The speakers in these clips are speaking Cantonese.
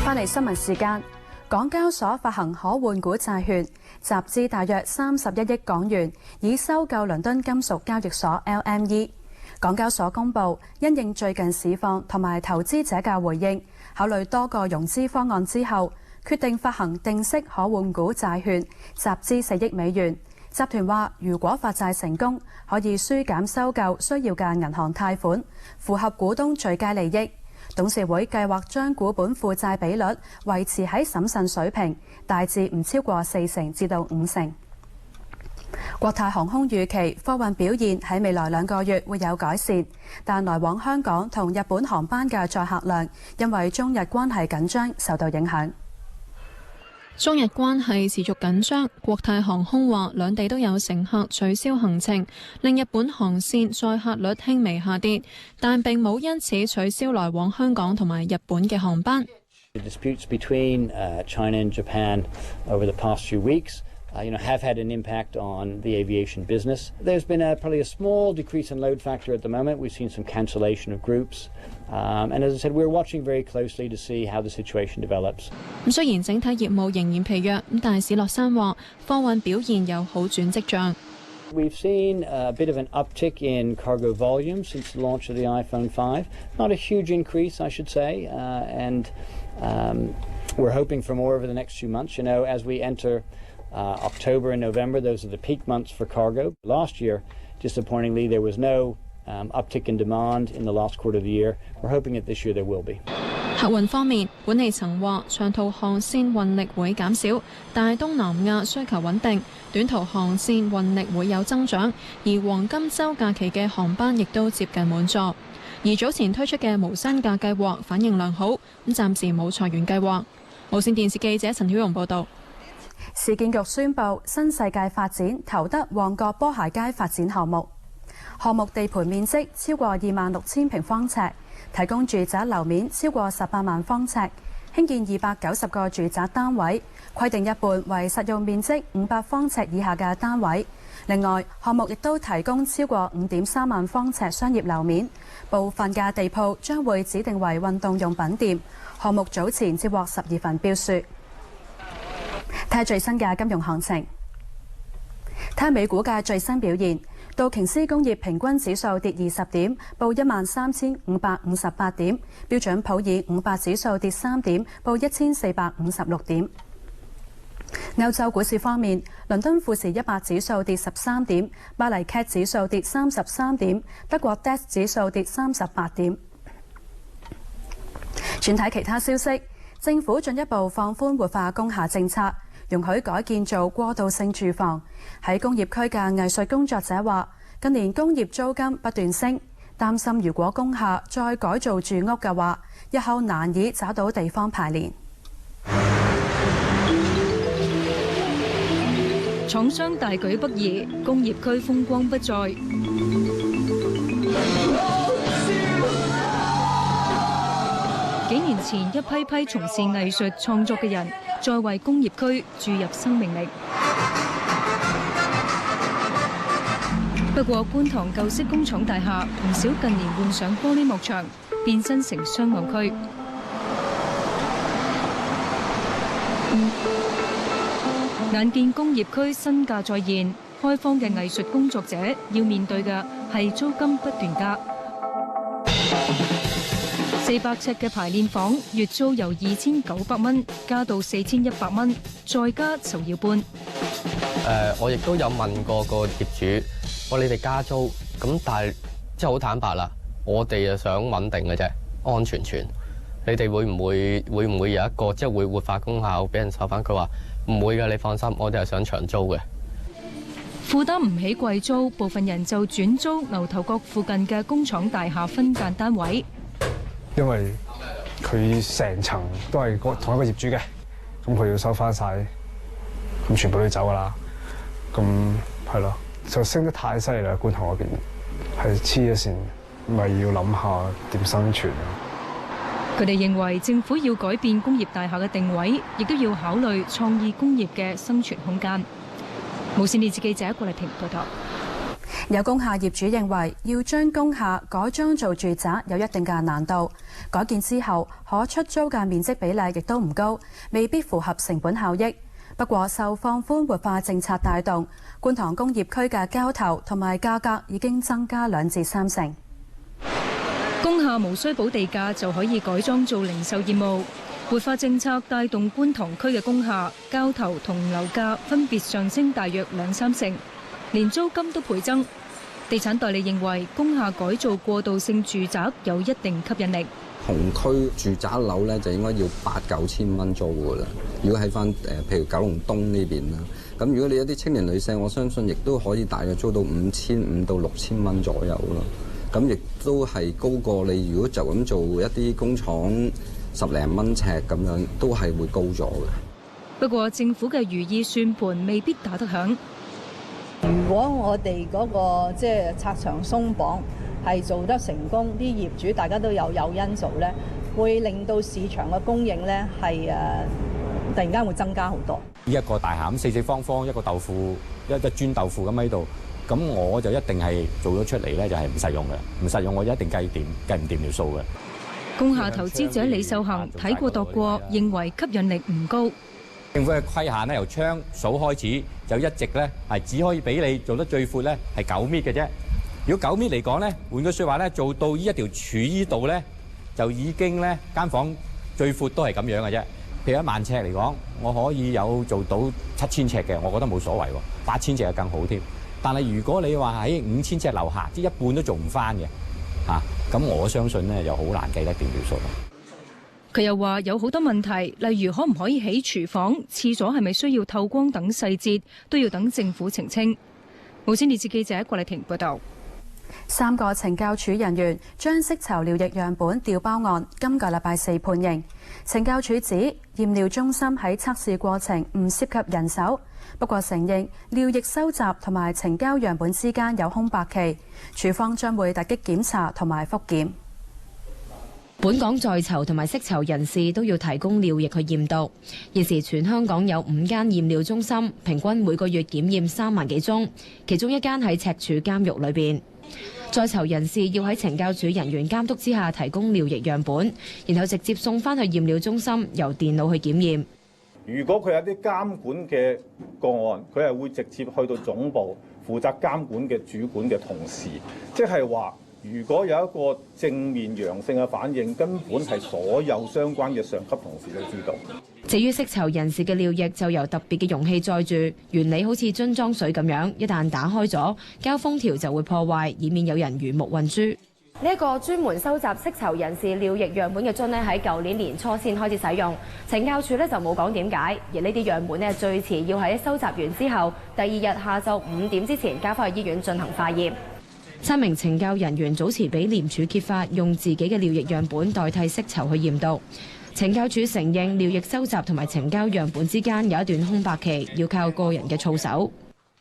翻嚟新聞時間，港交所發行可換股債券，集資大約31億港元，以收購倫敦金屬交易所 LME。港交所公佈，因應最近市況同埋投資者嘅回應，考慮多個融資方案之後，決定發行定息可換股債券，集資4億美元。集團話，如果發債成功，可以紓減收購需要嘅銀行貸款，符合股東最佳利益。董事會計劃將股本負債比率維持喺審慎水平，大致唔超過40%至到50%。國泰航空預期貨運表現喺未來2個月會有改善，但來往香港同日本航班嘅載客量因為中日關係緊張受到影響。中日關係持續緊張，國泰航空話兩地都有乘客取消行程，令日本航線載客率輕微下跌，但並冇因此取消來往香港同埋日本嘅航班。Have had an impact on the aviation business. There's been probably a small decrease in load factor at the moment. We've seen some cancellation of groups. And as I said, we're watching very closely to see how the situation develops. 雖然整體業務仍然疲弱，但史樂山話貨運表現有好轉跡象。We've seen a bit of an uptick in cargo volume since the launch of the iPhone 5. Not a huge increase, I should say. We're hoping for more over the next few months. As we enter October and November, those are the peak months for cargo. Last year, disappointingly, there was no uptick in demand in the last quarter of the year. We're hoping that this year there will be. 客運方面，管理層話長途航線運力會減少，但係東南亞需求穩定，短途航線運力會有增長，而黃金週假期嘅航班亦都接近滿座。而早前推出嘅無薪假計劃反應良好，暫時冇裁員計劃。無線電視記者陳曉容報導。市建局宣布，新世界發展投得旺角波鞋街發展項目，項目地盤面積超過26,000平方尺，提供住宅樓面超過18萬方尺，興建290個住宅單位，規定一半為實用面積500方尺以下嘅單位。另外，項目亦都提供超過5.3萬方尺商業樓面，部分嘅地鋪將會指定為運動用品店。項目早前接獲12份標書。睇最新嘅金融行情，睇美股嘅最新表現，道瓊斯工業平均指數跌20點，報13,558點；標準普爾500指數跌3點，報1,456點。歐洲股市方面，倫敦富時100指數跌13點，巴黎 CAC 指數跌33點，德國 DAX 指數跌38點。轉睇其他消息，政府進一步放寬活化工廈政策，容許改建做過渡性住房。喺工業區嘅藝術工作者話，近年工業租金不斷升，擔心如果工廈再改造住屋嘅話，日後難以找到地方排練。廠商大舉北移，工業區風光不再。幾年前，一批批從事藝術創作嘅人，再為工業區注入生命力。不過，觀塘舊式工廠大廈唔少近年換上玻璃幕牆，變身成商務區。眼見工業區新價再現，開荒嘅藝術工作者要面對嘅係租金不斷加。400尺嘅排練房月租由2,900蚊加到4,100蚊，再加就要搬。我亦都有問過個業主，你哋加租咁，但係即係好坦白啦，我哋想穩定嘅啫，安全全。你哋會唔會有一個即係會活化功效俾人收翻？佢話唔會㗎，你放心，我哋係想長租嘅。負擔唔起貴租，部分人就轉租牛頭角附近嘅工廠大廈分間單位。因為佢成層都係同一個業主嘅，咁佢要收翻晒，咁全部都要走噶啦。咁係咯，就升得太犀利啦！觀塘嗰邊係黐咗線，咪要諗下點生存。佢哋認為政府要改變工業大廈嘅定位，亦都要考慮創意工業嘅生存空間。無線電視記者郭麗婷報道。有工廈業主認為，要將工廈改裝做住宅有一定嘅難度，改建之後可出租嘅面積比例亦都唔高，未必符合成本效益。不過受放寬活化政策帶動，觀塘工業區嘅交投同埋價格已經增加2至3成。工廈無需補地價就可以改裝做零售業務，活化政策帶動觀塘區嘅工廈交投同樓價分別上升大約2、3成，連租金都倍增。地產代理認為工廈改造過渡性住宅有一定吸引力。同區住宅樓咧就應該要8、9千蚊租㗎啦。如果喺翻譬如九龍東呢邊啦，咁如果你一啲青年旅舍，我相信亦都可以大約租到5500到6000蚊左右咯。咁亦都係高過你如果就咁做一啲工廠10零蚊尺咁樣，都係會高咗嘅。不過政府嘅如意算盤未必打得響。如果我哋嗰個即係拆牆鬆綁係做得成功，啲業主大家都有誘因做咧，會令到市場嘅供應咧係突然間會增加好多。呢一個大廈咁四四方方一個豆腐一磚豆腐咁喺度，咁我就一定係做咗出嚟咧，就係唔實用嘅，唔實用我一定計唔掂條數嘅。工廈投資者李秀恒睇過度過，認為吸引力唔高。政府嘅規限咧，由窗數開始就一直咧係只可以俾你做得最闊咧係9米嘅啫。如果9米嚟講咧，換句説話咧，做到呢一條柱依度咧，就已經咧間房最闊都係咁樣嘅啫。譬如1萬尺嚟講，我可以有做到7000尺嘅，我覺得冇所謂喎。8000尺係更好添。但係如果你話喺5000尺樓下，即一半都做唔翻嘅嚇，咁我相信咧就好難計得掂條數。佢又話有好多問題，例如可唔可以起廚房、廁所係咪需要透光等細節，都要等政府澄清。無線電視記者郭麗婷報導。3個懲教署人員將釋囚尿液樣本調包案，今個禮拜4判刑。懲教署指驗尿中心喺測試過程唔涉及人手，不過承認尿液收集同埋呈交樣本之間有空白期，署方將會突擊檢查同埋復檢。本港在囚同埋釋囚人士都要提供尿液去驗毒。現時全香港有5間驗尿中心，平均每個月檢驗3萬幾宗，其中一間喺赤柱監獄裏邊。在囚人士要喺懲教署人員監督之下提供尿液樣本，然後直接送翻去驗尿中心，由電腦去檢驗。如果佢有啲監管嘅個案，佢係會直接去到總部負責監管嘅主管嘅同事，即係話如果有一個正面陽性嘅反應，根本係所有相關嘅上級同事都知道。至於釋囚人士嘅尿液就由特別嘅容器載住，原理好似樽裝水咁樣，一旦打開咗，膠封條就會破壞，以免有人魚目混珠。呢一個專門收集釋囚人士尿液樣本嘅樽呢，喺舊年年初先開始使用。懲教署呢就冇講點解，而呢啲樣本呢，最遲要喺收集完之後，第2日下晝5點之前交返去醫院進行化驗。3名懲教人員早前俾廉署揭發，用自己嘅尿液樣本代替釋囚去驗毒。懲教署承認尿液收集同埋呈交樣本之間有一段空白期，要靠個人嘅操守。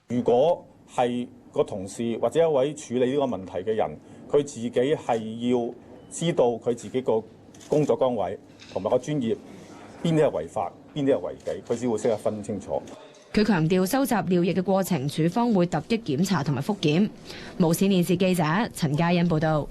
如果係個同事或者一位處理呢個問題嘅人，佢自己係要知道佢自己個工作崗位同埋個專業邊啲係違法，邊啲係違紀，佢先會識得分清楚。佢強調收集尿液嘅過程，署方會突擊檢查同埋復檢。無線電視記者陳嘉欣報導。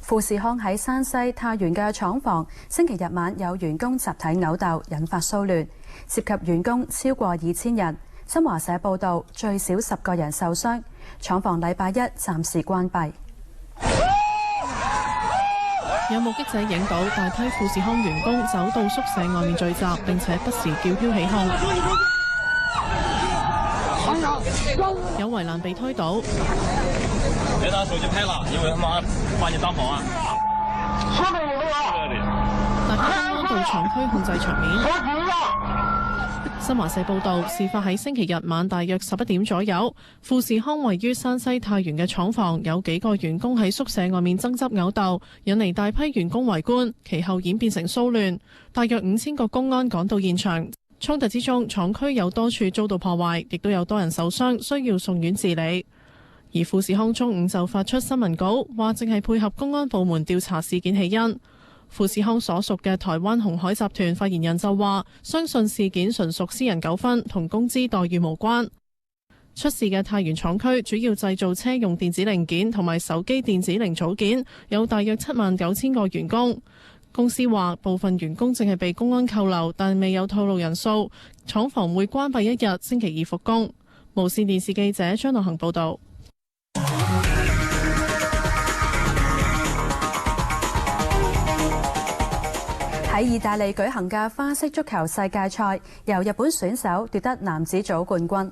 富士康喺山西太原嘅廠房，星期日晚有員工集體毆鬥，引發騷亂，涉及員工超過2000人。新華社報導，最少10個人受傷。廠房禮拜一暫時關閉。有目擊者影到大批富士康員工走到宿舍外面聚集，並且不時叫囂起哄。有圍欄被推倒。別拿手機拍了，因為他媽把你當寶啊！大批公安到廠區控制場面。新華社報導，事發喺星期日晚大約11點左右，富士康位於山西太原嘅廠房有幾個員工喺宿舍外面爭執毆鬥，引嚟大批員工圍觀，其後演變成騷亂。大約5000個公安趕到現場，衝突之中，廠區有多處遭到破壞，亦都有多人受傷，需要送院治理。而富士康中午就發出新聞稿，話正係配合公安部門調查事件起因。富士康所屬嘅台灣鴻海集團發言人就話，相信事件純屬私人糾紛，同工資待遇無關。出事嘅太原廠區主要製造車用電子零件同埋手機電子零組件，有大約79000個員工。公司話部分員工正係被公安扣留，但未有透露人數。廠房會關閉一日，星期二復工。無線電視記者張樂恒報導。喺意大利舉行嘅花式足球世界賽，由日本選手奪得男子組冠軍。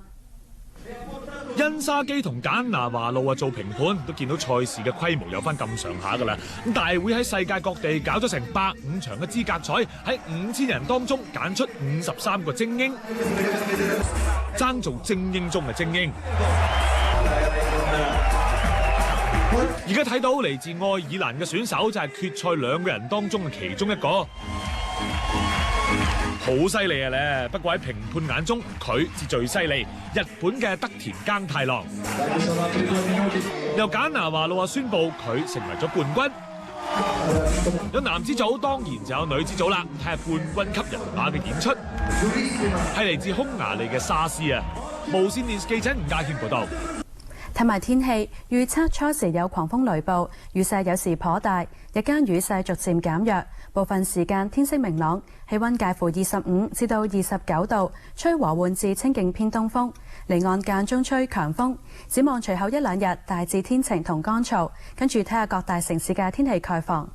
恩沙基同簡拿華路做評判，都見到賽事嘅規模有翻咁上下噶啦。咁大會喺世界各地搞咗成105場嘅資格賽，喺5000人當中揀出53個精英，爭做精英中嘅精英。而家睇到嚟自愛爾蘭嘅選手就係決賽2個人當中嘅其中一個。好犀利啊咧！不過喺評判眼中，佢至最犀利。日本嘅德田耕太郎，由簡拿華路宣布佢成為咗冠軍。有男子組，當然就有女子組啦。睇下冠軍級人馬嘅演出，係嚟自匈牙利嘅沙斯啊！無線電視記者吳家謙報道。睇埋天氣預測，初時有狂風雷暴，雨勢有時頗大，日間雨勢逐漸減弱，部分時間天色明朗，氣溫介乎25至到29度，吹和緩至清勁偏東風，離岸間中吹強風。展望隨後1-2日大致天晴同乾燥，跟住睇下各大城市嘅天氣概況。